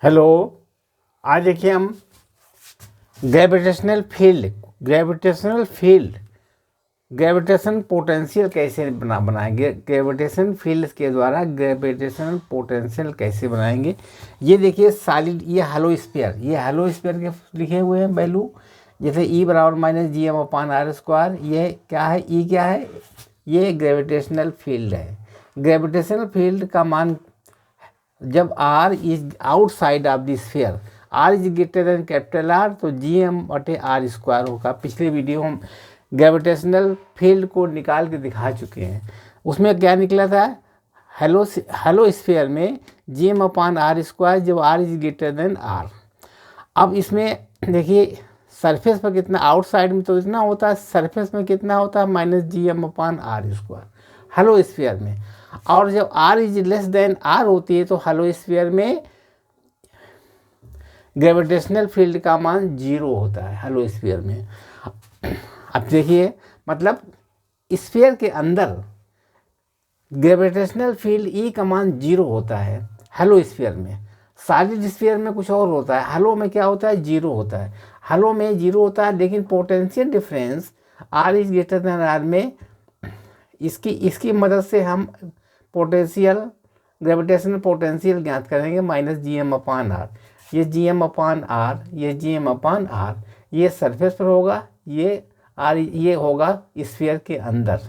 Hello. आज देखिए हम ग्रेविटेशनल फील्ड ग्रेविटेशन पोटेंशियल कैसे बनाएंगे, ग्रेविटेशन फील्ड के द्वारा ग्रेविटेशनल पोटेंशियल कैसे बनाएंगे। ये देखिए सॉलिड, ये हेलो स्फीयर के लिखे हुए हैं वैल्यू, जैसे E बराबर -gm/r²। ये क्या है, E क्या है, ये ग्रेविटेशनल फील्ड है। ग्रेविटेशनल फील्ड का मान जब R is outside of the sphere, R is greater then capital R, तो gm/r² होगा। पिछले वीडियो हम ग्रेविटेशनल फील्ड को निकाल के दिखा चुके हैं। उसमें क्या निकला था, हेलो स्फीयर में gm/r² जब R is greater than R। अब इसमें देखिए सरफेस पर कितना, आउटसाइड में तो इतना होता है, सरफेस में कितना होता है -gm/r², हेलो स्फीयर में। और जब R is less than R होती है तो हेलो स्फीयर में ग्रेविटेशनल फील्ड का मान 0 होता है हेलो स्फीयर में। अब देखिए, मतलब स्फीयर के अंदर ग्रेविटेशनल फील्ड E का मान 0 होता है हेलो स्फीयर में। सॉलिड स्फीयर में कुछ और होता है, हेलो में क्या होता है, 0 होता है। हेलो में 0 होता है, लेकिन potential difference R is greater than R में इसकी मदद से हम ग्रेविटेशनल पोटेंशियल ज्ञात करेंगे -gm/r। ये gm/r, ये सरफेस पर होगा, ये होगा स्फीयर के अंदर।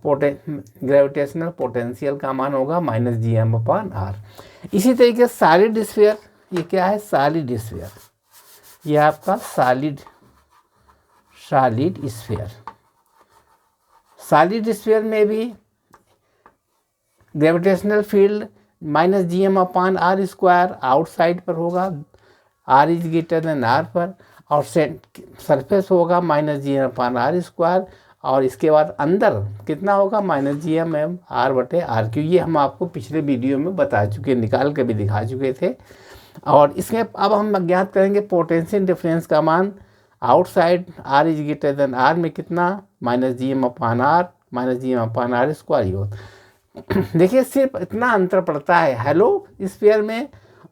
ग्रेविटेशनल पोटेंशियल का मान होगा -gm/r। इसी तरीके सॉलिड स्फीयर, ये क्या है, सॉलिड स्फीयर, ये आपका सॉलिड स्फीयर में भी ग्रेविटेशनल फील्ड -gm/r² आउटसाइड पर होगा, R is greater than R पर, और सरफेस होगा -gm/r², और इसके बाद अंदर कितना होगा, -gm/r/r3। ये हम आपको पिछले वीडियो में बता चुके, निकाल के भी दिखा चुके थे। और इसमें अब हम ज्ञात करेंगे पोटेंशियल डिफरेंस का मान outside R is greater than R में कितना, -gm/r²। देखिए सिर्फ इतना अंतर पड़ता है हेलो स्फीयर में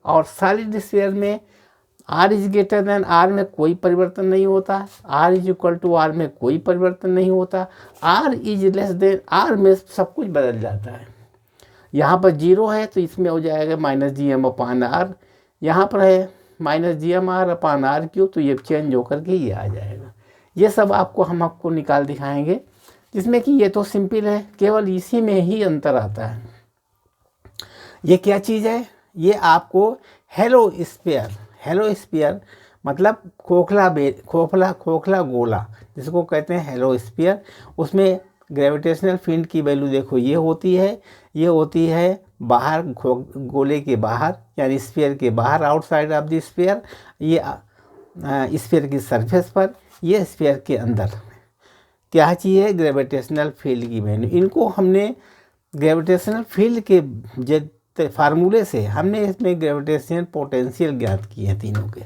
और सॉलिड स्फीयर में। R is greater than R में कोई परिवर्तन नहीं होता, R is equal to R में कोई परिवर्तन नहीं होता, R is less than R में सब कुछ बदल जाता है। यहाँ पर 0 है तो इसमें हो जाएगा -gm/r, यहाँ पर है -gm/r3, तो ये चेंज होकर के ये आ जाएगा। ये सब हम आपको निकाल दिखाएंगे, जिसमें कि ये तो सिंपल है, केवल इसी में ही अंतर आता है। ये क्या चीज़ है, ये आपको हेलो स्फीयर मतलब खोखला गोला जिसको कहते हैं हेलो स्फीयर। उसमें ग्रेविटेशनल फील्ड की वैल्यू देखो, ये होती है बाहर, गोले के बाहर, यानी स्फीयर के बाहर, आउटसाइड ऑफ द स्फीयर। ये स्फीयर की सरफेस पर, ये स्फीयर के अंदर क्या चीज़ है, ग्रेविटेशनल फील्ड की वैल्यू। इनको हमने ग्रेविटेशनल फील्ड के फार्मूले से हमने इसमें ग्रेविटेशनल पोटेंशियल ज्ञात किए हैं तीनों के।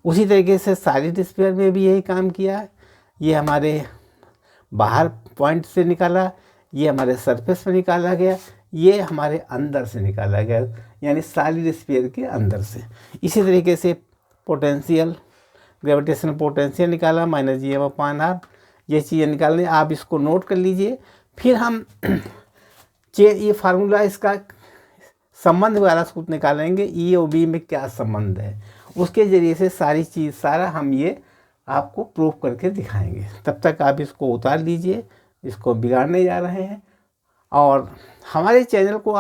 उसी तरीके से सॉलिड स्फीयर में भी यही काम किया है। ये हमारे बाहर पॉइंट से निकाला, ये हमारे सरफेस में निकाला गया, ये हमारे अंदर से निकाला गया, यानी सॉलिड स्फीयर के अंदर से। इसी तरीके से ग्रेविटेशनल पोटेंशियल निकाला -gm/r, ये चीज़ें निकालने, आप इसको नोट कर लीजिए। फिर हम ये फार्मूला, इसका संबंध वाला सूत्र निकालेंगे, E और B में क्या संबंध है, उसके ज़रिए से सारा हम ये आपको प्रूव करके दिखाएंगे। तब तक आप इसको उतार लीजिए, इसको बिगाड़ने जा रहे हैं। और हमारे चैनल को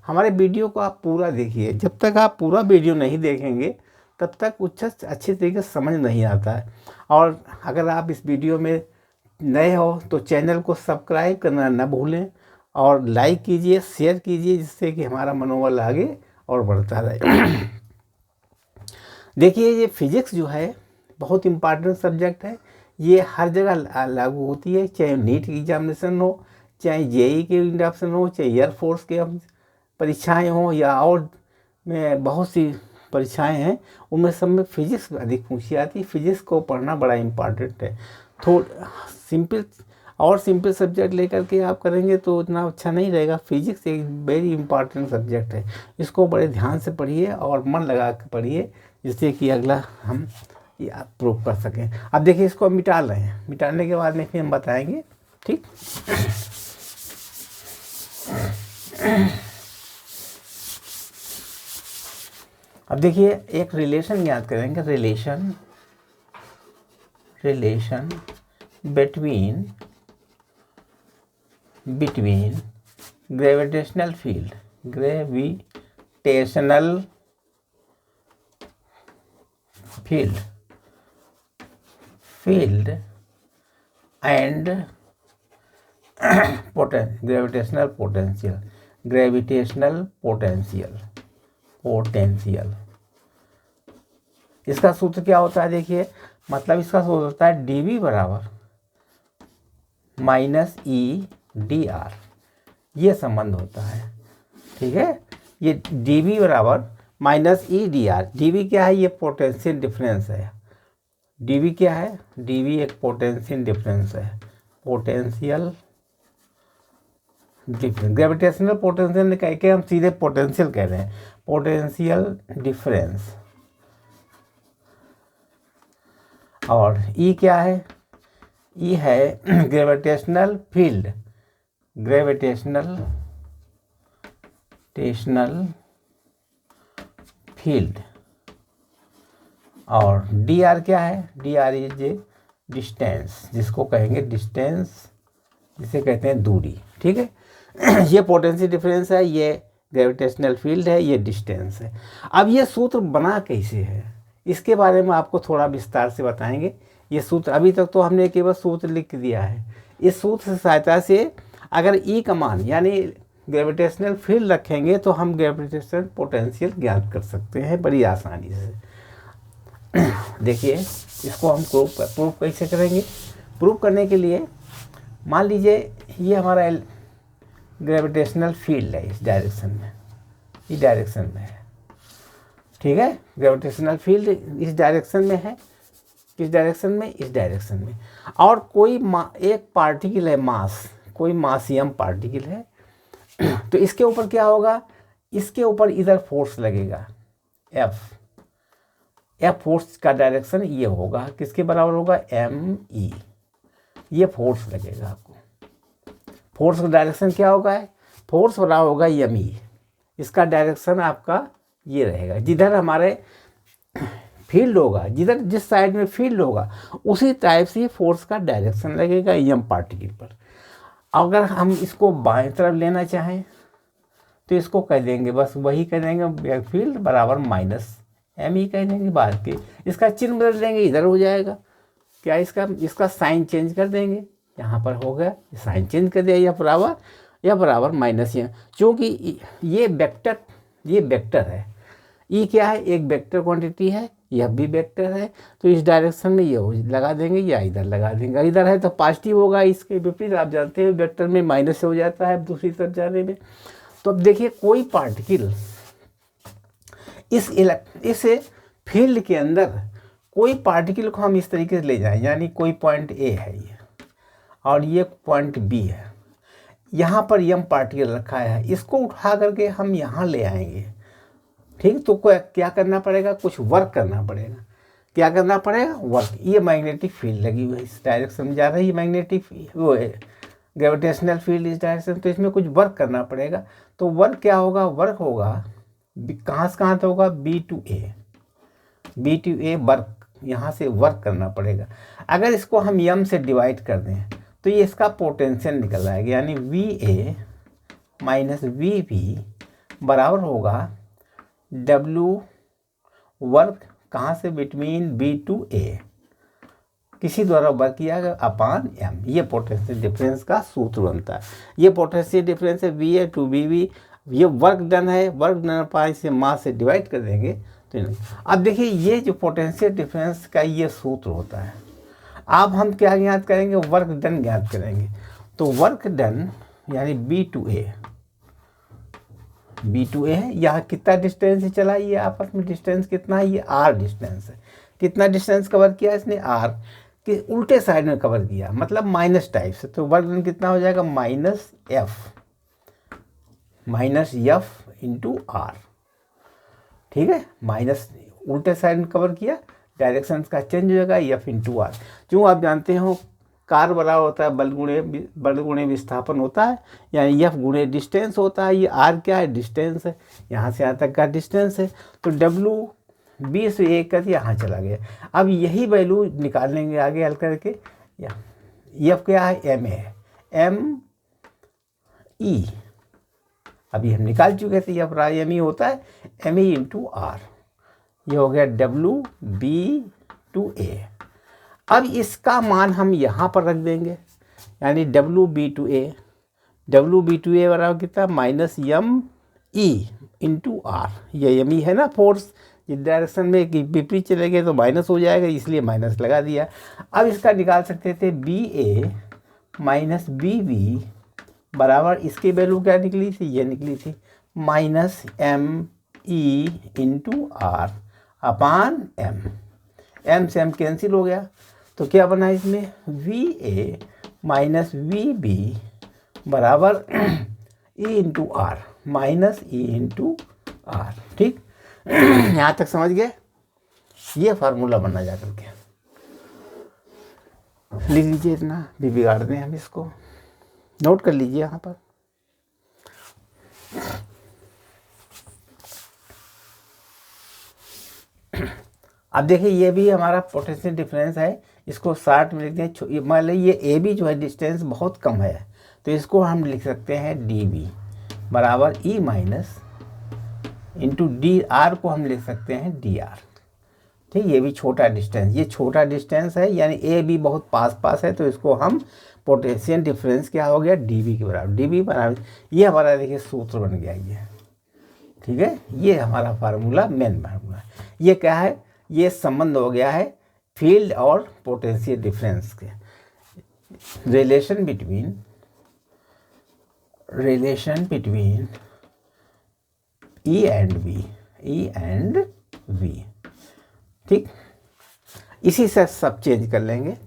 हमारे वीडियो को आप पूरा देखिए। जब तक आप पूरा वीडियो नहीं देखेंगे तब तक कुछ अच्छी तरीके से समझ नहीं आता है। और अगर आप इस वीडियो में नए हो तो चैनल को सब्सक्राइब करना न भूलें, और लाइक कीजिए, शेयर कीजिए, जिससे कि हमारा मनोबल आगे और बढ़ता रहे। देखिए, ये फिजिक्स जो है बहुत इम्पॉर्टेंट सब्जेक्ट है। ये हर जगह लागू होती है, चाहे नीट की एग्जामिनेशन हो, चाहे जेई के एग्जामिनेशन हो, चाहे एयरफोर्स के परीक्षाएं हो, या और में बहुत सी परीक्षाएं हैं, उनमें सब में फिजिक्स अधिक पूछी आती है। फिजिक्स को पढ़ना बड़ा इम्पॉर्टेंट है, थोड़ा सिंपल और सिंपल सब्जेक्ट लेकर के आप करेंगे तो उतना अच्छा नहीं रहेगा। फिजिक्स एक वेरी इंपॉर्टेंट सब्जेक्ट है, इसको बड़े ध्यान से पढ़िए और मन लगा के पढ़िए, जिससे कि अगला हम प्रूव कर सकें। अब देखिए इसको हम मिटा रहे हैं, मिटाने के बाद में फिर हम बताएंगे, ठीक। अब देखिए एक रिलेशन याद करेंगे, relation between gravitational field and gravitational potential. इसका सूत्र क्या होता है देखिए, मतलब इसका सूत्र होता है dV बराबर माइनस ई डी आर, ये संबंध होता है, ठीक है। ये dV बराबर minus E D R, dV क्या है, ये पोटेंशियल डिफरेंस है। dV क्या है, dV एक पोटेंशियल डिफरेंस है, पोटेंशियल डिफरेंस। ग्रेविटेशनल पोटेंशियल कह के हम सीधे पोटेंशियल कह रहे हैं, पोटेंशियल डिफरेंस। और E क्या है, E है ग्रेविटेशनल फील्ड। और DR क्या है, DR इज डिस्टेंस, जिसको कहेंगे डिस्टेंस, जिसे कहते हैं दूरी, ठीक है। ये पोटेंशियल डिफरेंस है, ये ग्रेविटेशनल फील्ड है, ये डिस्टेंस है। अब ये सूत्र बना कैसे है, इसके बारे में आपको थोड़ा विस्तार से बताएंगे। ये सूत्र अभी तक तो हमने केवल सूत्र लिख दिया है, इस सूत्र की सहायता से अगर E का मान यानी ग्रेविटेशनल फील्ड रखेंगे तो हम ग्रेविटेशनल पोटेंशियल ज्ञात कर सकते हैं बड़ी आसानी से। देखिए इसको हम प्रूव कैसे करेंगे। प्रूव करने के लिए मान लीजिए ये हमारा ग्रेविटेशनल फील्ड है, इस डायरेक्शन में है, ठीक है। ग्रेविटेशनल फील्ड इस डायरेक्शन में है, किस डायरेक्शन में, इस डायरेक्शन में। और कोई एक पार्टिकल है, कोई मासियम पार्टिकल है, तो इसके ऊपर क्या होगा, इसके ऊपर इधर फोर्स लगेगा F फोर्स का डायरेक्शन ये होगा, किसके बराबर होगा, ME। ये फोर्स लगेगा आपको, फोर्स का डायरेक्शन क्या होगा, फोर्स बराबर होगा ME। इसका डायरेक्शन आपका ये रहेगा, जिधर हमारे फील्ड होगा, जिस साइड में फील्ड होगा उसी टाइप से फोर्स का डायरेक्शन लगेगा M पार्टिकल पर। अगर हम इसको बाएं तरफ लेना चाहें तो इसको कह देंगे, बस वही कह देंगे, फील्ड बराबर माइनस ME कह देंगे, बाद के इसका चिन्ह बदल देंगे, इधर हो जाएगा क्या, इसका साइन चेंज कर देंगे, यहाँ पर हो गया साइन चेंज कर दिया, यह बराबर माइनस M। चूँकि ये वेक्टर है, E क्या है, एक वेक्टर क्वांटिटी है, यह भी वेक्टर है, तो इस डायरेक्शन में ये लगा देंगे या इधर लगा देंगे। इधर है तो पॉजिटिव होगा, इसके विपरीत आप जानते हैं वेक्टर में माइनस से हो जाता है दूसरी तरफ जाने में। तो अब देखिए कोई पार्टिकल इस फील्ड के अंदर कोई पार्टिकल को हम इस तरीके से ले जाएं, यानी कोई पॉइंट A है ये और ये पॉइंट B है, यहाँ पर M पार्टिकल रखा है, इसको उठा करके हम यहाँ ले आएंगे, ठीक। तो क्या करना पड़ेगा, कुछ वर्क करना पड़ेगा। क्या करना पड़ेगा, वर्क। ये मैग्नेटिक फील्ड लगी हुई है, इस डायरेक्शन में जा रही है मैग्नेटिक वो है ग्रेविटेशनल फील्ड इस डायरेक्शन, तो इसमें कुछ वर्क करना पड़ेगा। तो वर्क क्या होगा, वर्क होगा कहाँ से कहाँ तक होगा, B to A वर्क, यहाँ से वर्क करना पड़ेगा। अगर इसको हम M से डिवाइड कर दें तो ये इसका पोटेंशियल निकल आएगा, यानी VA माइनस VB बराबर होगा W वर्क कहाँ से, बिटवीन B to A, किसी द्वारा वर्क किया गया अपान M। ये पोटेंशियल डिफरेंस का सूत्र बनता है। ये पोटेंशियल डिफरेंस है VA to BB, ये वर्क डन है, वर्क डन पाए से मास से डिवाइड कर देंगे तो अब देखिए ये जो पोटेंशियल डिफरेंस का ये सूत्र होता है। अब हम क्या ज्ञात करेंगे, वर्क डन ज्ञात करेंगे। तो वर्क डन यानी B to A है, यहाँ कितना डिस्टेंस चला, ये आपस में डिस्टेंस कितना है, ये R डिस्टेंस है। कितना डिस्टेंस कवर किया इसने, R। कि उल्टे साइड में कवर किया, मतलब माइनस टाइप से, तो वर्क डन कितना हो जाएगा माइनस एफ इंटू आर। ठीक है, माइनस उल्टे साइड में कवर किया, डायरेक्शन का चेंज हो जाएगा एफ इंटू आर। जो आप जानते हो कार बराबर होता है बल गुणे विस्थापन होता है, यानी एफ गुणे डिस्टेंस होता है। ये आर क्या है, डिस्टेंस है, यहाँ से यहाँ तक का डिस्टेंस है। तो डब्लू 20 से 1 कर यहाँ चला गया। अब यही वैल्यू निकाल लेंगे आगे हल करके। एफ क्या है, एम है, एम ई अभी हम निकाल चुके थे, एफ एम ई होता है एम ई इंटू आर। ये हो गया डब्लू बी टू ए। अब इसका मान हम यहाँ पर रख देंगे, यानी डब्लू बी टू ए बराबर कितना, minus M E into R. ये एम ई है ना फोर्स, इस डायरेक्शन में विपरीत चले गए तो माइनस हो जाएगा, इसलिए माइनस लगा दिया। अब इसका निकाल सकते थे B A minus B B बराबर, इसकी वैल्यू क्या निकली थी, ये निकली थी minus M E into R upon M से एम कैंसिल हो गया, तो क्या बना इसमें V A minus V B बराबर E into R minus E into R. ठीक, यहाँ तक समझ गए। ये फार्मूला बनना जा करके लिख लीजिए, इतना भी बिगाड़ दें हम, इसको नोट कर लीजिए यहाँ पर। अब देखिए ये भी हमारा पोटेंशियल डिफरेंस है, इसको शॉर्ट में लिखते हैं। मान लीजिए ये ए बी जो है डिस्टेंस बहुत कम है, तो इसको हम लिख सकते हैं डी बी बराबर E minus into D R को हम लिख सकते हैं डी आर। ठीक, ये भी छोटा डिस्टेंस, ये छोटा डिस्टेंस है, यानी ए बी बहुत पास है, तो इसको हम पोटेंशियल डिफरेंस क्या हो गया, डी बी के बराबर। डी बी बराबर, ये हमारा देखिए सूत्र बन गया ये। ठीक है, ये हमारा फार्मूला मेन फार्मूला। ये क्या है, ये संबंध हो गया है फील्ड और पोटेंशियल डिफरेंस के, relation between E and V. ठीक, इसी से सब चेंज कर लेंगे,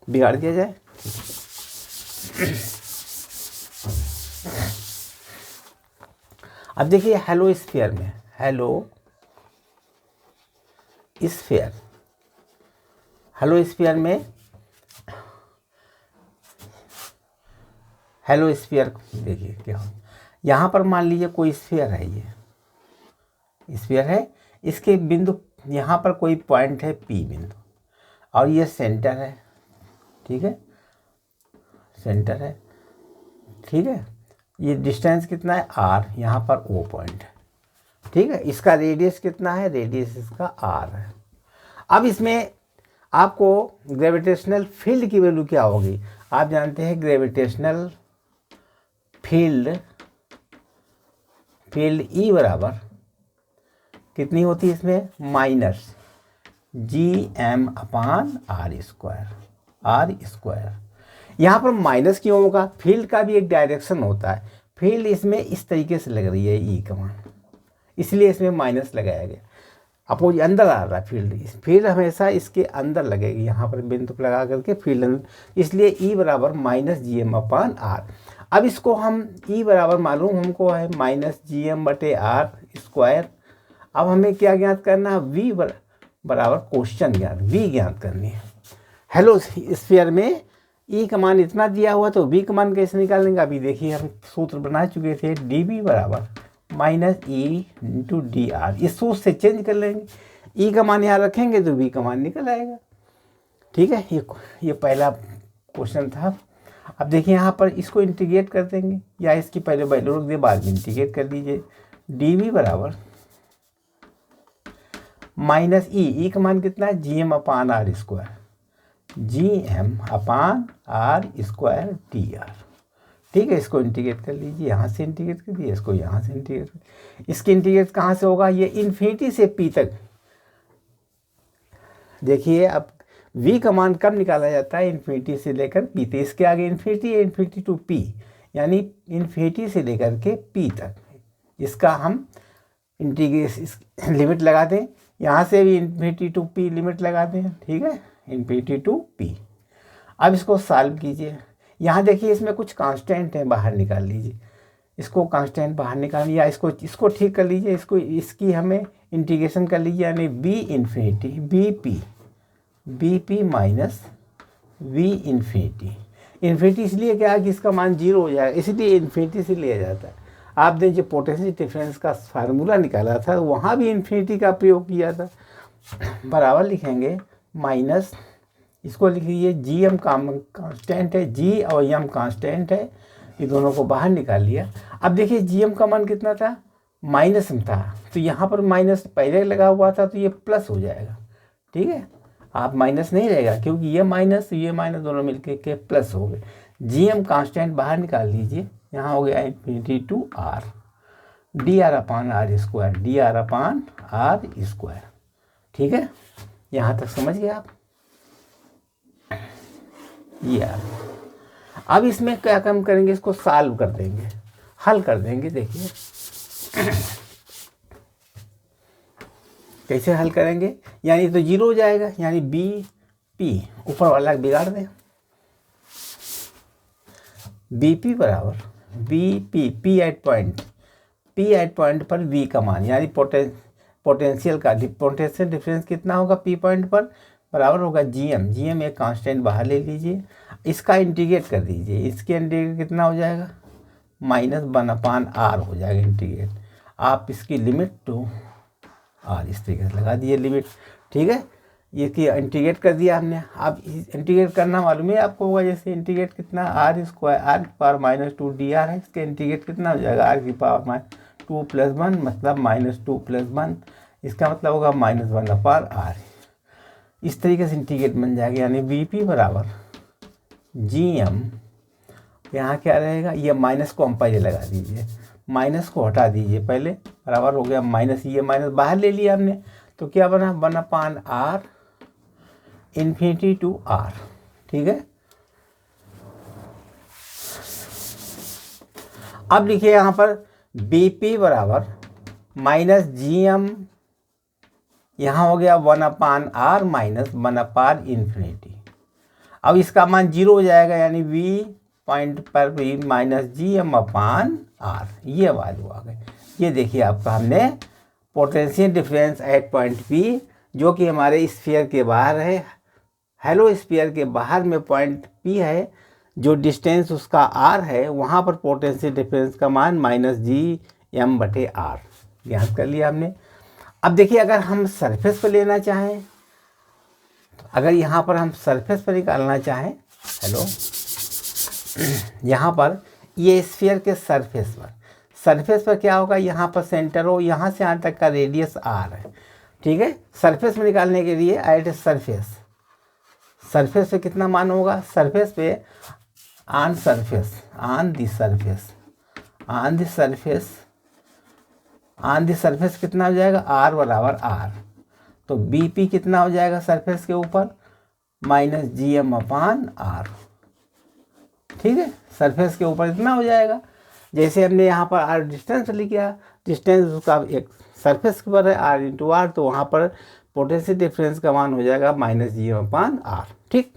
बिगाड़ दिया जाए। अब देखिए हेलो स्फीयर में, हेलो स्फीयर देखिए क्या हो, यहाँ पर मान लीजिए कोई स्फीयर है, ये स्फीयर है, इसके बिंदु यहाँ पर कोई पॉइंट है पी बिंदु, और ये सेंटर है। ठीक है, सेंटर है। ठीक है, ये डिस्टेंस कितना है आर, यहाँ पर ओ पॉइंट है। ठीक है, इसका रेडियस कितना है, रेडियस इसका आर है। अब इसमें आपको ग्रेविटेशनल फील्ड की वैल्यू क्या होगी, आप जानते हैं ग्रेविटेशनल फील्ड ई बराबर कितनी होती है इसमें, minus G M upon R square. यहाँ पर माइनस क्यों होगा, फील्ड का भी एक डायरेक्शन होता है, फील्ड इसमें इस तरीके से लग रही है ई कमान, इसलिए इसमें माइनस लगाया गया। अपोज अंदर आ रहा है फील्ड हमेशा इसके अंदर लगेगी, यहाँ पर बिंदु लगा करके फील्ड, इसलिए ई बराबर minus G M upon R. अब इसको हम ई बराबर मालूम हमको है माइनस जी एम बटे आर स्क्वायर। अब हमें क्या ज्ञात करना है, वी बराबर क्वेश्चन वी ज्ञात करनी है। हेलो स्फीयर में ई का मान इतना दिया हुआ, तो वी का मान कैसे निकालेंगे, अभी देखिए हम सूत्र बना चुके थे, डी बी बराबर minus E into D R. इस सूत्र से चेंज कर लेंगे, ई का मान यहाँ रखेंगे तो वी का मान निकल आएगा। ठीक है, ये पहला क्वेश्चन था। अब देखिए यहाँ पर इसको इंटीग्रेट कर देंगे, या इसकी पहले वैल्यू रख दे, बाद में इंटीग्रेट कर दीजिए। डी वी बराबर माइनस ई का मान कितना है, G M upon R square, G M upon R square D R. ठीक है, इसको इंटीग्रेट कर लीजिए, यहाँ से इंटीग्रेट कर दिए, इसको यहाँ से इंटीग्रेट कर, इसकी इंटीग्रेट कहाँ से होगा, ये इन्फिनिटी से पी तक। देखिए अब v का मान कब निकाला जाता है, इन्फिनिटी से लेकर p तक, इसके आगे इन्फिनिटी है, इन्फिनिटी टू p, यानी इन्फिनिटी से लेकर के p तक। इसका हम इंटीग्रेशन लिमिट लगा दें, यहाँ से भी इन्फिनिटी टू p लिमिट लगा दें। ठीक है, इन्फिनिटी टू पी। अब इसको सॉल्व कीजिए। यहाँ देखिए इसमें कुछ कांस्टेंट है, बाहर निकाल लीजिए। इसको कांस्टेंट बाहर निकाल, या इसको ठीक कर लीजिए, इसकी हमें इंटीग्रेशन कर लीजिए, यानी B infinity B P minus V infinity. Infinity इसलिए क्या है कि इसका मान 0 हो जाएगा, इसलिए इन्फिनिटी से लिया जाता है। आपने जो पोटेंशियल डिफरेंस का फार्मूला निकाला था वहाँ भी इन्फिनिटी का प्रयोग किया था। बराबर लिखेंगे माइनस, इसको लिख लीजिए जी एम कांस्टेंट है, जी और एम कांस्टेंट है, ये दोनों को बाहर निकाल लिया। अब देखिए जी एम का मान कितना था, माइनस में था, तो यहाँ पर माइनस पहले लगा हुआ था तो ये प्लस हो जाएगा। ठीक है, आप माइनस नहीं रहेगा क्योंकि ये माइनस दोनों मिलके के प्लस हो गए। जी एम कांस्टेंट बाहर निकाल लीजिए, यहाँ हो गया infinity to R D R upon R square, D R upon R square. ठीक है, यहाँ तक समझ गए आप? ये अब इसमें क्या काम करेंगे, इसको सॉल्व कर देंगे, हल कर देंगे। देखिए कैसे हल करेंगे, यानी तो 0 हो जाएगा, यानी बी पी ऊपर वाला बिगाड़ दें, बी पी बराबर B P P at point पर वी का मान, यानी पोटेंशियल डिफरेंस कितना होगा पी पॉइंट पर, बराबर होगा जी एम एक कांस्टेंट बाहर ले लीजिए, इसका इंटीग्रेट कर दीजिए, इसके इंटीग्रेट कितना हो जाएगा, -1/r हो जाएगा इंटीग्रेट। आप इसकी लिमिट टू आर इस तरीके से लगा दीजिए लिमिट। ठीक है, ये कि इंटीग्रेट कर दिया हमने। अब इंटीग्रेट करना मालूम है आपको होगा, जैसे इंटीग्रेट कितना आर स्क्वायर आर की पावर -2 dr है, इसका इंटीग्रेट कितना हो जाएगा आर की पावर -2 + 1 मतलब -2 + 1, इसका मतलब होगा -1/r। इस तरीके से इंटीग्रेट बन जाएगा, यानी वी पी बराबर जी एम, यहाँ क्या रहेगा, ये माइनस को हम पहले लगा दीजिए, माइनस को हटा दीजिए पहले, बराबर हो गया माइनस, ये माइनस बाहर ले लिया हमने, तो क्या बना 1/r इन्फिनिटी टू आर। ठीक है, अब लिखिए यहाँ पर बी पी बराबर -gm, यहाँ हो गया 1/r माइनस 1/r इन्फिनिटी। अब इसका मान 0 हो जाएगा, यानी वी पॉइंट पर भी -gm/r, ये वैल्यू आ गई। ये देखिए आपका हमने potential difference at point P, जो कि हमारे स्फीयर के बाहर है, हेलो स्फीयर के बाहर में पॉइंट पी है, जो डिस्टेंस उसका r है, वहाँ पर पोटेंशियल डिफरेंस का मान -gm/r ज्ञात कर लिया हमने। अब देखिए अगर हम सरफेस पर लेना चाहें, अगर यहाँ पर हम सरफेस पर निकालना चाहें, हेलो यहाँ पर ये स्फीयर के सरफेस पर क्या होगा, यहाँ पर सेंटर हो, यहाँ से यहाँ तक का रेडियस r है। ठीक है, सरफेस में निकालने के लिए एट सरफेस पे कितना मान होगा, सरफेस पे ऑन द सरफेस कितना हो जाएगा, r बराबर r, तो बी पी कितना हो जाएगा सरफेस के ऊपर -gm/r। ठीक है, सरफेस के ऊपर इतना हो जाएगा, जैसे हमने यहाँ पर r डिस्टेंस लिखा, डिस्टेंस उसका एक सरफेस के ऊपर है r × r, तो वहाँ पर पोटेंशियल डिफरेंस का मान हो जाएगा -gm/r। ठीक,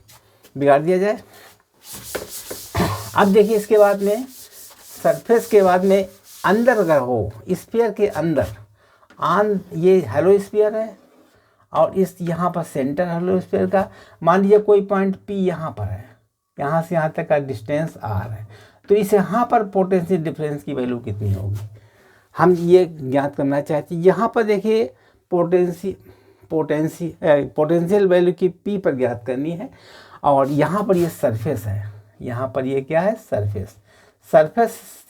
बिगाड़ दिया जाए। अब देखिए इसके बाद में सरफेस के बाद में अंदर अगर हो, स्फीयर के अंदर ये हेलो स्फीयर है और इस यहाँ पर सेंटर हेलो स्फीयर का, मान लीजिए कोई पॉइंट P यहाँ पर है, यहाँ से यहाँ तक का डिस्टेंस r है, तो इस यहाँ पर पोटेंशियल डिफरेंस की वैल्यू कितनी होगी, हम ये ज्ञात करना चाहते हैं। यहाँ पर देखिए पोटेंशियल वैल्यू की P पर ज्ञात करनी है, और यहाँ पर ये सरफेस है, यहाँ पर ये क्या है, सरफेस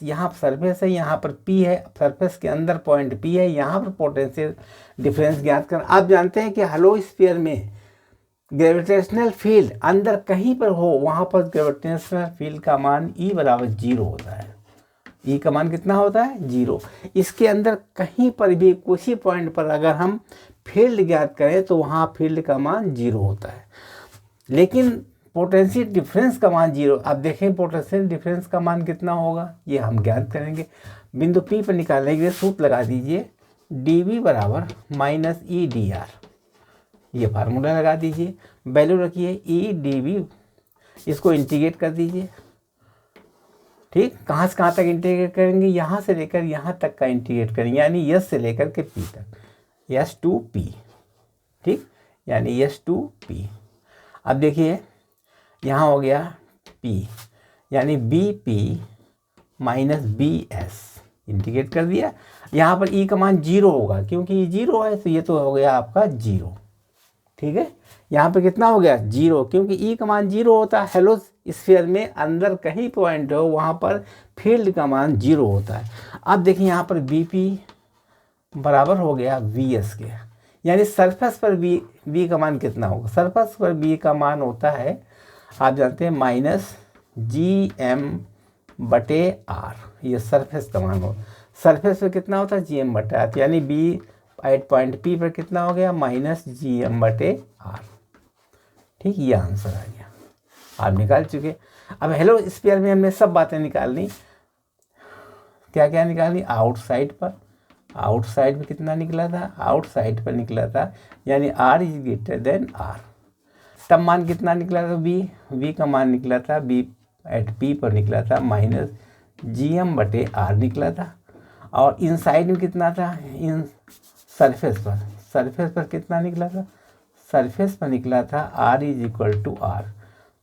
यहाँ सरफेस है, यहाँ पर P है, सरफेस के अंदर पॉइंट P है, यहाँ पर पोटेंशियल डिफरेंस ज्ञात करना। आप जानते हैं कि हेलो स्फीयर में ग्रेविटेशनल फील्ड अंदर कहीं पर हो, वहाँ पर ग्रेविटेशनल फील्ड का मान E बराबर 0 होता है। E का मान कितना होता है, 0। इसके अंदर कहीं पर भी किसी पॉइंट पर अगर हम फील्ड ज्ञात करें तो वहाँ फील्ड का मान 0 होता है, लेकिन पोटेंशियल डिफरेंस का मान 0। अब देखें पोटेंशियल डिफरेंस का मान कितना होगा, ये हम ज्ञात करेंगे। बिंदु P पर निकालने के लिए सूत्र लगा दीजिए, dV बराबर -E dr। ये फार्मूला लगा दीजिए, वैल्यू रखिए ई डी वी, इसको इंटीग्रेट कर दीजिए। ठीक, कहाँ से कहाँ तक इंटीग्रेट करेंगे, यहाँ से लेकर यहाँ तक का इंटीग्रेट करेंगे, यानी यस से लेकर के पी तक, यस टू पी। ठीक, यानी यस टू पी। अब देखिए यहाँ हो गया पी, यानी B P minus B S, integrate कर दिया। यहाँ पर ई का मान 0 होगा, क्योंकि ये 0 है तो ये तो हो गया आपका 0। ठीक है, यहाँ पे कितना हो गया 0, क्योंकि ई का मान 0 होता है। हेलो स्फीयर में अंदर कहीं पॉइंट हो वहाँ पर फील्ड का मान 0 होता है। अब देखिए यहाँ पर बी पी बराबर हो गया वी एस के, यानी सरफेस पर बी का मान कितना होगा, सरफेस पर बी का मान होता है, आप जानते हैं, माइनस जी एम बटे आर। ये सरफेस का मान हो, सरफेस पर कितना होता है जी एम बटे आर, यानी बी एट पॉइंट पी पर कितना हो गया माइनस जी एम बटे आर। ठीक, ये आंसर आ गया, आप निकाल चुके। अब हेलो स्फीयर में हमने सब बातें निकालनी, क्या क्या निकालनी, आउटसाइड पर, आउटसाइड में कितना निकला था, आउटसाइड पर निकला था, यानी R is greater than R. तब मान कितना निकला था, वी का मान निकला था, बी एट पी पर निकला था माइनस जी एम बटे आर निकला था। और इनसाइड में कितना था, इन सरफेस पर, सरफेस पर कितना निकला था, सरफेस पर निकला था R is equal to R.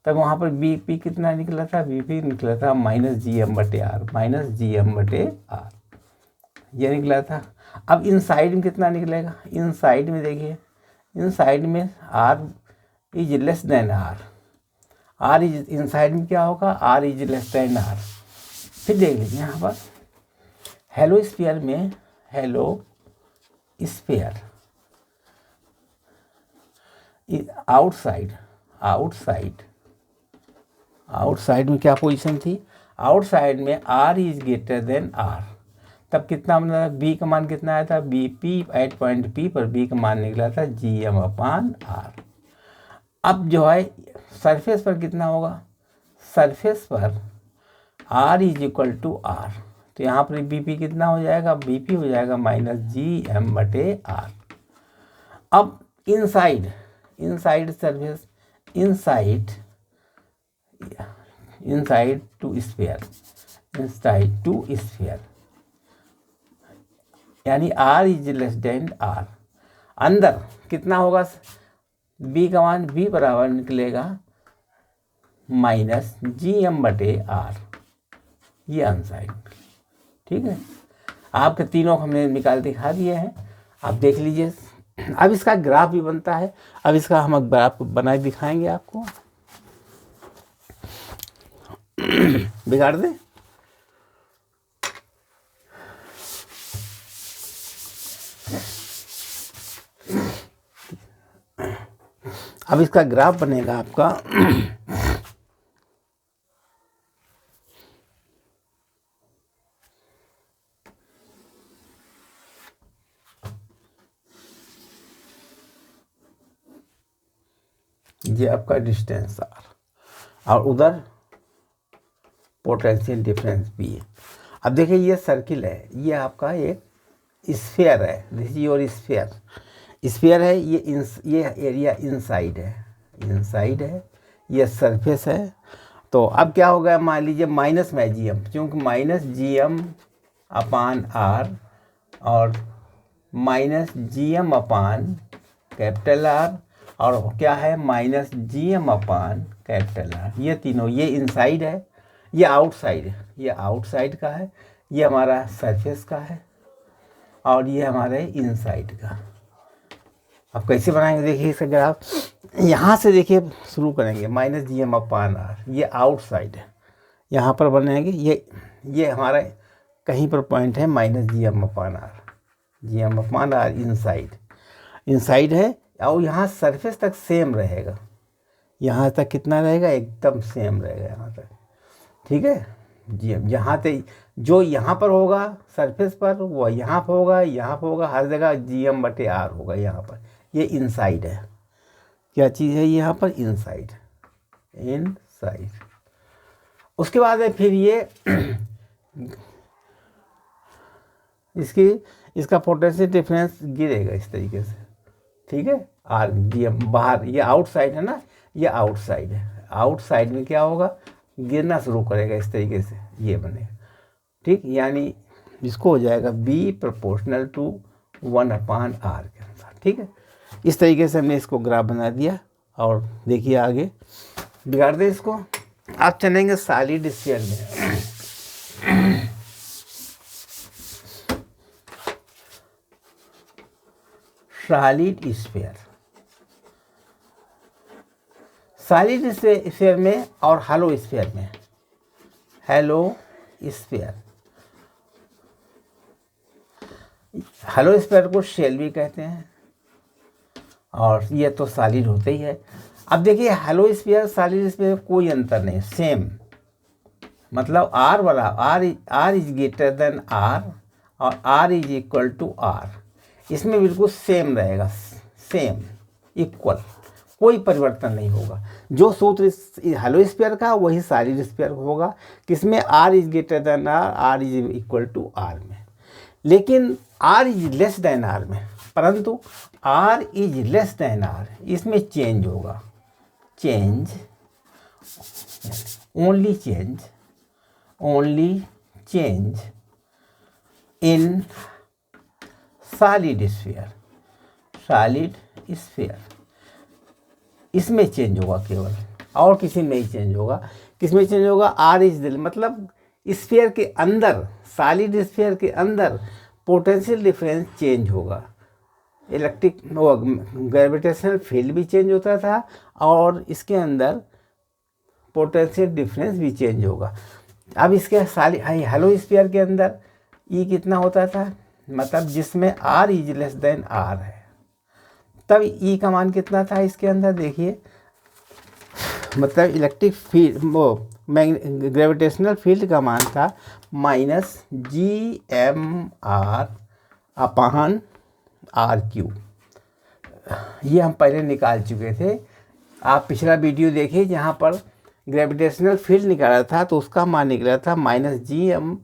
तब वहाँ पर बी पी कितना निकला था, बी पी निकला था माइनस जी एम बटे आर, माइनस जी एम बटे आर, ये निकला था। अब इन साइड में कितना निकलेगा, इन साइड में देखिए, इन साइड में R is less than R, R is inside में क्या होगा, R is less than R. फिर देख लीजिए यहाँ पर हेलो स्फीयर में, hollow sphere outside, outside, outside में क्या पोजीशन थी, आउटसाइड में R is greater than R. तब कितना बना, बी का मान कितना आया था, B P at point P पर बी का मान निकला था जी एम अपान आर। अब जो है सरफेस पर कितना होगा, सरफेस पर R is equal to R, तो यहाँ पर बी पी कितना हो जाएगा, बी पी हो जाएगा माइनस जी एम बटे आर। अब inside, inside surface, inside, inside to sphere, inside to sphere, यानी R is less than R. अंदर कितना होगा, बी का मान बी बराबर निकलेगा माइनस जी एम बटे आर, ये अनसाइड। ठीक है, आपके तीनों हमने निकाल दिखा दिए हैं, आप देख लीजिए। अब इसका ग्राफ भी बनता है, अब इसका हम ग्राफ बना दिखाएंगे आपको। बिगाड़ दे, अब इसका ग्राफ बनेगा आपका। ये आपका डिस्टेंस आर और उधर पोटेंशियल डिफरेंस बी है। अब देखिए ये सर्किल है, ये आपका एक स्फीयर है, this is your sphere, sphere है, ये एरिया इनसाइड है, इनसाइड है, ये सरफेस है। तो अब क्या होगा, मान लीजिए माइनस में जी एम, क्योंकि minus G M upon R और minus G M upon capital R, और क्या है minus G M upon capital R, ये तीनों, ये इनसाइड है, ये आउटसाइड है, ये आउटसाइड का है, ये हमारा सरफेस का है, और ये हमारे इनसाइड का। अब कैसे बनाएंगे देखिए इसका ग्राफ, यहाँ से देखिए शुरू करेंगे, minus G M upon R, ये आउटसाइड है, यहाँ पर बनाएंगे, ये हमारा कहीं पर पॉइंट है minus G M upon R, G M upon R inside, inside है, और यहाँ सरफेस तक सेम रहेगा, यहाँ तक कितना रहेगा, एकदम सेम रहेगा यहाँ तक। ठीक है जी, यहाँ तक जो यहाँ पर होगा सरफेस पर वो यहाँ पर होगा, यहाँ पर होगा, हर जगह जी एम बटे आर होगा यहाँ पर। ये इनसाइड है, क्या चीज़ है यहाँ पर, इनसाइड, इनसाइड। उसके बाद है फिर ये इसका पोटेंशियल डिफरेंस गिरेगा इस तरीके से। ठीक है, आर जी एम बाहर, ये आउटसाइड है ना, ये आउटसाइड है, आउटसाइड में क्या होगा, गिरना शुरू करेगा इस तरीके से, ये बनेगा, ठीक, यानी इसको हो जाएगा बी प्रोपोर्शनल टू 1/r के अनुसार, ठीक है। इस तरीके से हमने इसको ग्राफ बना दिया। और देखिए आगे बिगाड़ दे इसको, आप चलेंगे सॉलिड स्फीयर में। सॉलिड स्फीयर, सॉलिड स्फीयर में और हैलो स्फीयर में, हैलो स्फीयर, हैलो स्फीयर को शेल भी कहते हैं, और ये तो सॉलिड होते ही है। अब देखिए हैलो स्फीयर सॉलिड स्फीयर में कोई अंतर नहीं, सेम, मतलब आर वाला R is greater than R और R is equal to R, इसमें बिल्कुल सेम रहेगा, सेम इक्वल, कोई परिवर्तन नहीं होगा। जो सूत्र हैलो स्फीयर का वही सॉलिड स्फीयर होगा, किसमें R is greater than R, R is equal to R में, लेकिन R is less than R में, परंतु R is less than R इसमें चेंज होगा, change only change in solid sphere, इसमें चेंज होगा केवल, और किसी में नहीं चेंज होगा। किसमें चेंज होगा, आर इज मतलब स्फीयर के अंदर, सॉलिड स्फीयर के अंदर पोटेंशियल डिफरेंस चेंज होगा, इलेक्ट्रिक ग्रेविटेशनल फील्ड भी चेंज होता था और इसके अंदर पोटेंशियल डिफरेंस भी चेंज होगा। अब इसके सॉलिड हैलो स्फीयर के अंदर ई कितना होता था, मतलब जिसमें R is less than R है, तब ई का मान कितना था इसके अंदर, देखिए, मतलब इलेक्ट्रिक फील्ड वो ग्रेविटेशनल फील्ड का मान था -GMR/R³। ये हम पहले निकाल चुके थे, आप पिछला वीडियो देखिए जहाँ पर ग्रेविटेशनल फील्ड निकाला था तो उसका मान निकला था -GMR,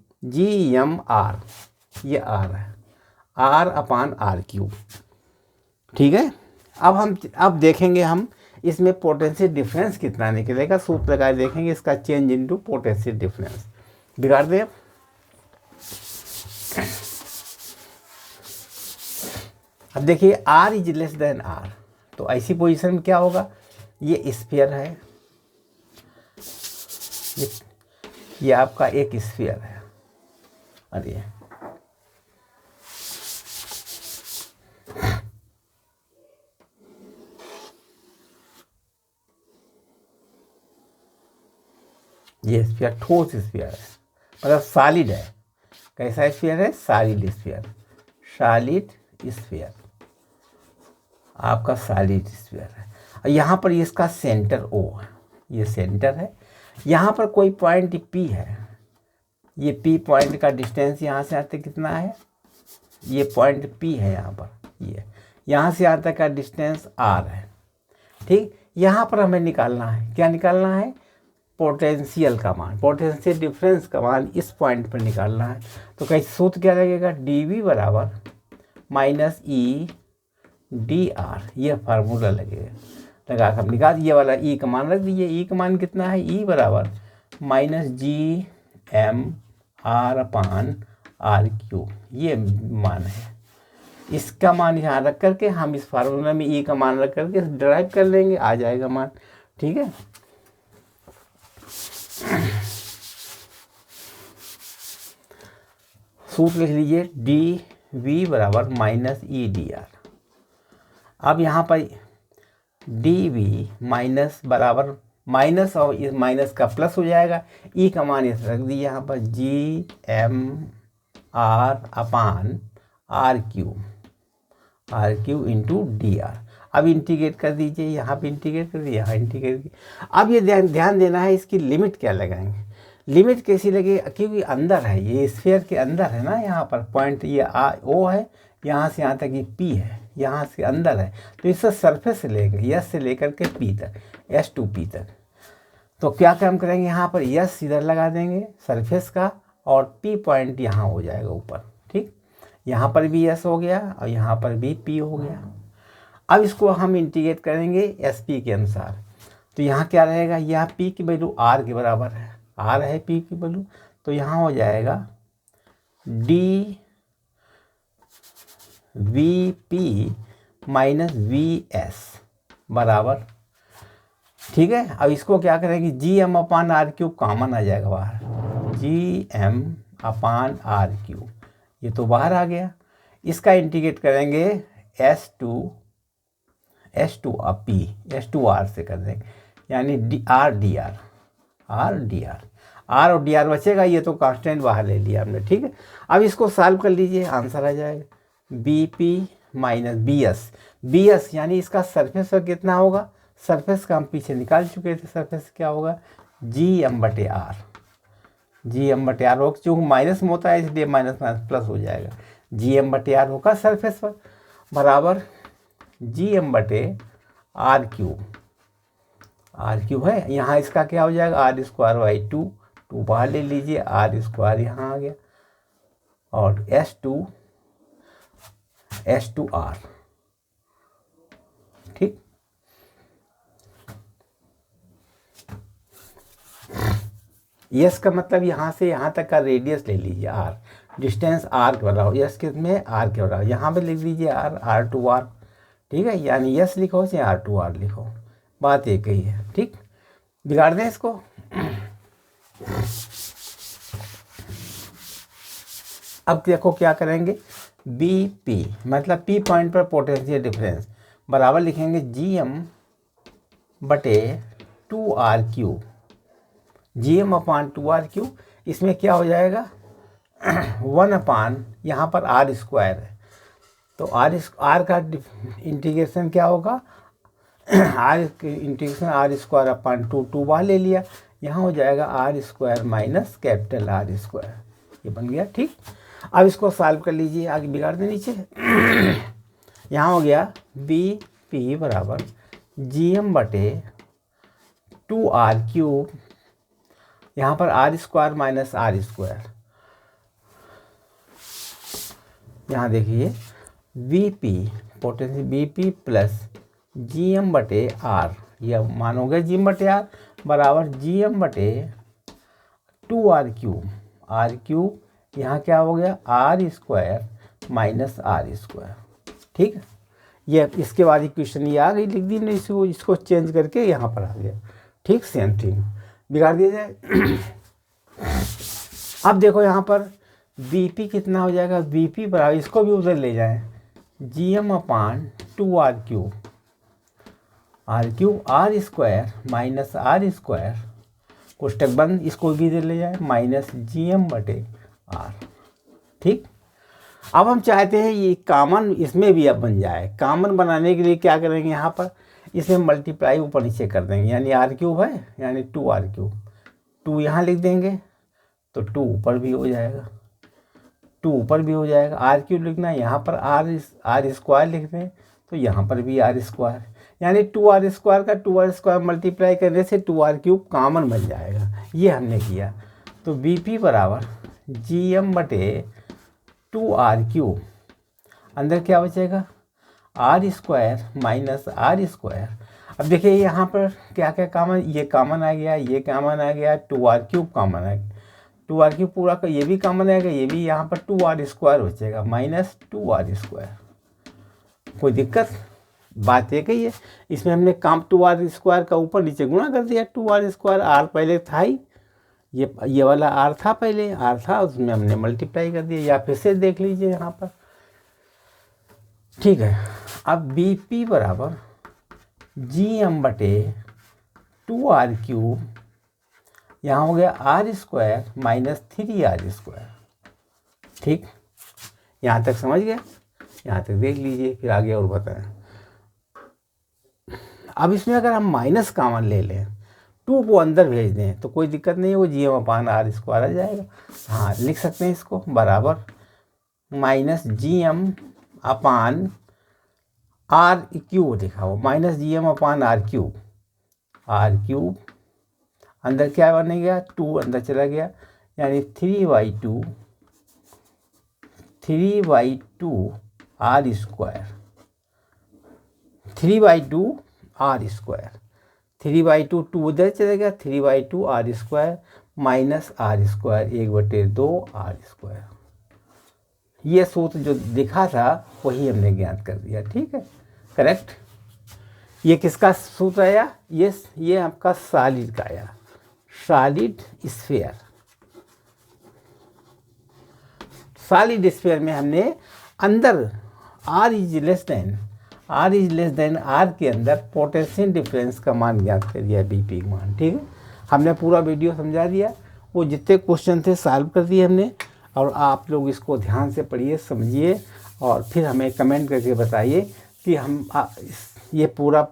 ये आर है, R/R³, ठीक है। अब देखेंगे हम इसमें पोटेंशियल डिफरेंस कितना निकलेगा, सूत्र लगा देखेंगे इसका, चेंज इनटू पोटेंशियल डिफरेंस। बिगाड़ दें अब देखिए R is less than R, तो ऐसी पोजीशन में क्या होगा, ये स्फीयर है, ये आपका एक स्फीयर है, और ये स्फीयर ठोस स्फीयर है, मतलब सॉलिड है। कैसा स्फीयर है, सॉलिड स्फीयर, सॉलिड स्फीयर आपका सॉलिड स्फीयर है। और यहाँ पर इसका सेंटर ओ है, ये सेंटर है, यहाँ पर कोई पॉइंट पी है, ये पी पॉइंट का डिस्टेंस यहाँ से आते कितना है, ये पॉइंट पी है यहाँ पर, ये यहाँ से यहाँ तक का डिस्टेंस आर है, ठीक। यहाँ पर हमें निकालना है, क्या निकालना है, पोटेंशियल का मान, पोटेंशियल डिफरेंस का मान इस पॉइंट पर निकालना है। तो कैसे सूत्र क्या लगेगा, dV बराबर -E/dr, ये फार्मूला लगेगा, लगा कर निकाल, ये वाला E का मान रख दीजिए, E का मान कितना है, E बराबर -GMR/R³, ये मान है। इसका मान यहाँ रख करके हम इस फार्मूला में E का मान रख करके ड्राइव कर लेंगे, आ जाएगा मान, ठीक है। सूत्र लिख लीजिए, dV बराबर -E/dr। अब यहाँ पर dV माइनस बराबर माइनस, और इस माइनस का प्लस हो जाएगा, E का मान इस रख दीजिए यहाँ पर GMR/R³ इंटू dr। अब इंटीग्रेट कर दीजिए, यहाँ पे इंटीग्रेट कर दीजिए, यहाँ इंटीग्रेट। अब ये ध्यान देना है इसकी लिमिट क्या लगाएंगे, लिमिट कैसी लगे, क्योंकि अंदर है, ये स्फीयर के अंदर है ना, यहाँ पर पॉइंट ये O है, यहाँ से यहाँ तक ये P है, यहाँ से अंदर है, तो इससे सरफेस से लेकर S से लेकर के P तक, S to P तक, तो क्या काम करेंगे, यहाँ पर S इधर लगा देंगे सरफेस का, और P पॉइंट यहाँ हो जाएगा ऊपर, ठीक। यहाँ पर भी S हो गया और यहाँ पर भी P हो गया। अब इसको हम इंटीग्रेट करेंगे एस पी के अनुसार। तो यहाँ क्या रहेगा, यहाँ पी की वैल्यू आर के बराबर है, आर है पी की वैल्यू, तो यहाँ हो जाएगा D V P minus V S बराबर, ठीक है। अब इसको क्या करेंगे, G M upon R cube common आ जाएगा बाहर, G M upon R cube, ये तो बाहर आ गया। इसका इंटीग्रेट करेंगे S to P, S to R से कर देंगे, यानी D R D R, R D R, R और डी आर बचेगा, ये तो कांस्टेंट बाहर ले लिया हमने, ठीक है। अब इसको सॉल्व कर लीजिए, आंसर आ जाएगा B P minus B S, B S यानी इसका सरफेस पर कितना होगा, सरफेस का हम पीछे निकाल चुके थे, सरफेस क्या होगा जी एम बटे आर, जी एम बटे आर होगा, चूँकि माइनस में होता है इसलिए माइनस माइनस प्लस हो जाएगा, जी एम बटे आर होगा सरफेस पर बराबर जी एम बटे आर क्यूब, आर क्यूब है, यहाँ इसका क्या हो जाएगा R square by two, two बाहर ले लीजिए, आर स्क्वायर यहाँ आ गया, और एस टू आर, ठीक। यस का मतलब यहाँ से यहाँ तक का रेडियस ले लीजिए आर, डिस्टेंस आर के बराबर, यस कितने आर के बराबर, यहाँ पे लिख लीजिए आर, आर टू आर, ठीक है, यानी यस लिखो चाहे आर टू आर लिखो, बात एक ही है, ठीक। बिगाड़ दें इसको, अब देखो क्या करेंगे, बी पी मतलब पी पॉइंट पर पोटेंशियल डिफरेंस बराबर लिखेंगे जी एम बटे two R cube, G M upon two R cube, इसमें क्या हो जाएगा 1 अपान यहाँ पर आर स्क्वायर है, तो आर का इंटीग्रेशन क्या होगा R integration R square upon two, two बाहर ले लिया, यहाँ हो जाएगा R square minus capital R square, ये बन गया, ठीक। अब इसको सॉल्व कर लीजिए, आगे बिगाड़ दें नीचे यहाँ हो गया बी पी बराबर जी एम बटे टू आर क्यूब, यहाँ पर R square minus R square, यहाँ देखिए V P potential B P plus G M बटे आर, यह मानोगे जी एम बटे आर बराबर जी एम बटे टू आर क्यूब, यहाँ क्या हो गया R square minus R square, ठीक है। ये इसके बाद इक्वेशन ये आ गई, लिख दी नहीं, इसको चेंज करके यहाँ पर आ गया, ठीक, सेम थिंग बिगाड़ दिया जाए। अब देखो यहाँ पर बी पी कितना हो जाएगा, बी पी बराबर, इसको भी उधर ले जाएं, G M upon two R cube R square minus R square, कोष्टक बंद, इसको भी इधर ले जाए माइनस जी एम बटे आर, ठीक। अब हम चाहते हैं ये कॉमन इसमें भी अब बन जाए, कॉमन बनाने के लिए क्या करेंगे, यहाँ पर इसे मल्टीप्लाई ऊपर नीचे कर देंगे, यानी आर क्यूब है यानी टू आर क्यूब, टू यहाँ लिख देंगे तो टू ऊपर भी हो जाएगा, टू ऊपर भी हो जाएगा, आर क्यूब लिखना है, यहाँ पर आर स्क्वायर लिख दें तो यहाँ पर भी आर स्क्वायर, यानी टू आर स्क्वायर का टू आर स्क्वायर मल्टीप्लाई करने से टू आर क्यूब कॉमन बन जाएगा, ये हमने किया। तो बी पी बराबर जी एम बटे टू आर क्यूब, अंदर क्या बचेगा R square minus R square. अब देखिए यहाँ पर क्या क्या कॉमन, ये कॉमन आ गया, ये कॉमन आ गया, टू आर क्यूब कॉमन आ गया, टू आर क्यूब पूरा का ये भी कॉमन आएगा, ये भी, यहाँ पर टू आर स्क्वायर बचेगा माइनस टू आर स्क्वायर, कोई दिक्कत, बात एक ही है। इसमें हमने काम टू आर स्क्वायर का ऊपर नीचे गुणा कर दिया, टू आर स्क्वायर, आर पहले था ही, ये वाला आर था, पहले आर था, उसमें हमने मल्टीप्लाई कर दिया, या फिर से देख लीजिए यहाँ पर, ठीक है। अब बी पी बराबर जी एम बटे टू आर क्यूब, यहाँ हो गया R square minus three R square, ठीक, यहाँ तक समझ गए, यहाँ तक देख लीजिए, फिर आगे और बताएं। अब इसमें अगर हम माइनस कॉमन ले लें, टू को अंदर भेज दें तो कोई दिक्कत नहीं है, वो G M upon R square आ जाएगा, हाँ लिख सकते हैं इसको, बराबर minus G M upon R cube लिखा हो, minus G M upon R cube, अंदर क्या बनेगा टू अंदर चला गया, यानी three by two R square, 3/2 R square, 3/2 two उधर चलेगा, 3/2 R square minus R square 1/2 R square. ये सूत्र जो दिखा था वही हमने ज्ञात कर दिया, ठीक है, करेक्ट। ये किसका सूत्र आया? ये आपका सॉलिड का आया, सॉलिड स्फीयर। सॉलिड स्फीयर में हमने अंदर R is less than R के अंदर पोटेंशियल डिफरेंस का मान ज्ञात कर दिया, बीपी का मान, ठीक है। हमने पूरा वीडियो समझा दिया, वो जितने क्वेश्चन थे सॉल्व कर दिए हमने। और आप लोग इसको ध्यान से पढ़िए, समझिए, और फिर हमें कमेंट करके बताइए कि हम ये पूरा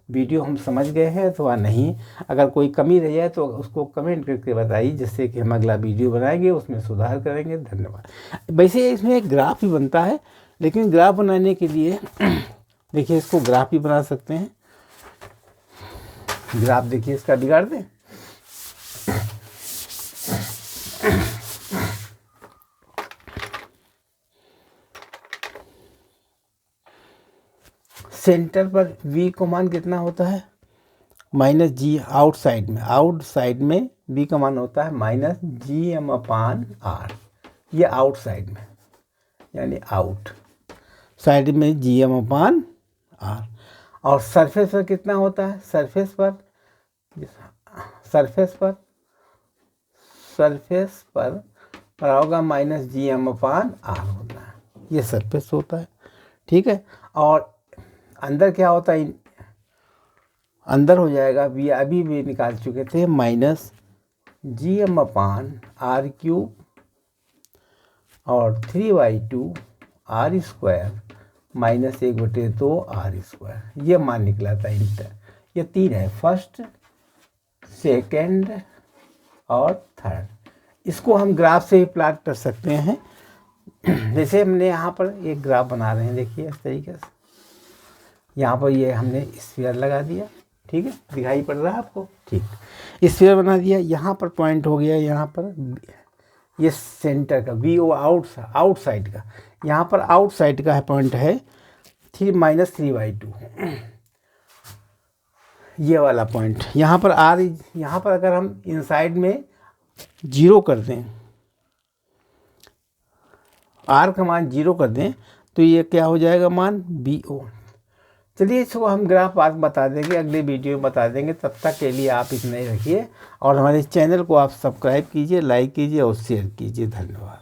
वीडियो हम समझ गए हैं अथवा नहीं। अगर कोई कमी रह जाए तो उसको कमेंट करके बताइए, जिससे कि हम अगला वीडियो बनाएंगे उसमें सुधार करेंगे। धन्यवाद। वैसे इसमें एक ग्राफ भी बनता है, लेकिन ग्राफ बनाने के लिए देखिए, इसको ग्राफ भी बना सकते हैं। ग्राफ देखिए, इसका बिगाड़ दें। सेंटर पर v का मान कितना होता है? -g। आउटसाइड में v का मान होता है -gm/r। ये आउटसाइड में, यानी आउट साइड में gm/r। और सरफेस पर कितना होता है? सरफेस पर होगा -gm/r होता है, ये सरफेस होता है, ठीक है। और अंदर क्या होता है? अंदर हो जाएगा, अभी भी निकाल चुके थे, -gm/r³ और 3/2 R square minus 1/2 R square. ये मान निकला था इंटर। ये 3 है, फर्स्ट, सेकेंड और थर्ड। इसको हम ग्राफ से ही प्लॉट कर सकते हैं। जैसे हमने यहाँ पर एक ग्राफ बना रहे हैं, देखिए इस तरीके से। यहाँ पर ये हमने स्फीयर लगा दिया, ठीक है, दिखाई पड़ रहा है आपको, ठीक। स्फीयर बना दिया, यहाँ पर पॉइंट हो गया, यहाँ पर ये सेंटर का VO आउटसाइड का, यहाँ पर आउटसाइड का है पॉइंट है 3-3/2, ये वाला पॉइंट। यहाँ पर यहाँ पर अगर हम इनसाइड में 0 कर दें, R का मान 0 कर दें, तो ये क्या हो जाएगा मान? BO। चलिए, इसको हम ग्राफ बाद बता देंगे, अगले वीडियो में बता देंगे। तब तक के लिए आप इतना ही रखिए, और हमारे चैनल को आप सब्सक्राइब कीजिए, लाइक कीजिए और शेयर कीजिए। धन्यवाद।